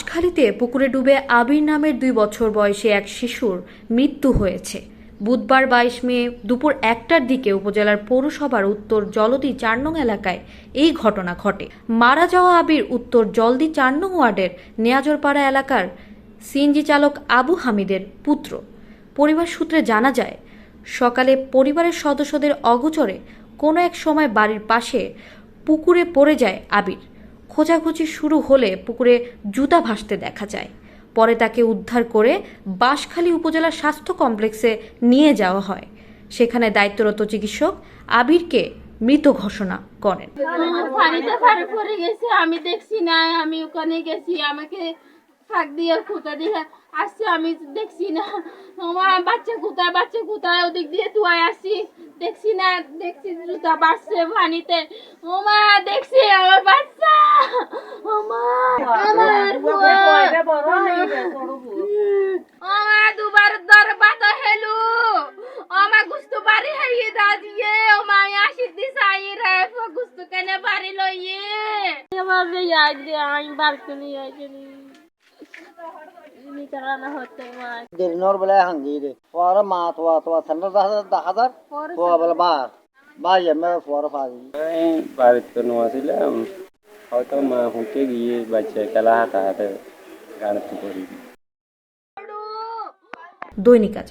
খালিতে পুকুরে ডুবে আবির নামের 2 বছর বয়সী এক শিশুর মৃত্যু হয়েছে। বুধবার 22 মে দুপুর 1টার দিকে উপজেলার পৌরসভার উত্তর জলদি 4 নং এলাকায় এই ঘটনা ঘটে। মারা যাওয়া আবির উত্তর জলদি 4 নং ওয়ার্ডের নেয়াজরপাড়া এলাকার সিএনজি চালক আবু হামিদের পুত্র। পরিবার সূত্রে জানা যায়, সকালে পরিবারের সদস্যদের অগোচরে কোনো এক সময় বাড়ির পাশে পুকুরে পড়ে যায় আবির। খোঁজাখুঁজি শুরু হলে পুকুরে জুতা ভাসতে দেখা যায়। পরে তাকে উদ্ধার করে বাঁশখালী উপজেলা স্বাস্থ্য কমপ্লেক্সে নিয়ে যাওয়া হয়। সেখানে দায়িত্বরত চিকিৎসক আবিরকে মৃত ঘোষণা করেন। আমি দেখছি না, আমি ওখানে গেছি, আমাকে ফাঁক দিয়ে খুঁটা দিয়ে আসছে, আমি দেখছি না আমার বাচ্চা কোথায় ওদিক দিয়ে তুই আসছি, দেখছি না, দেখছি জুতা বাসছে পানিতে। ওমা দেখছি আমার বাচ্চা, আমার দুবার দরবাতা হেলু ওমা গুস্তু বাড়ি হাইয়ে দাদিয়ে ওমা আসি দিসাই রে গুস্তু কেনে বাড়ি লইয়ে এবার যাই দে আমি বালকনি আইনি নিতারানা হতে মা দেরিনর বলে হাঙ্গি রে ওরা মা তো ঠান্ডা হাজার তো বলে বা এমে পরে পাই বাড়িতে নোয়াছিলাম, হয়তো মা হুঁকে গিয়ে বাচ্চা খেলা হাঁটা হাঁটে গান করি। দৈনিক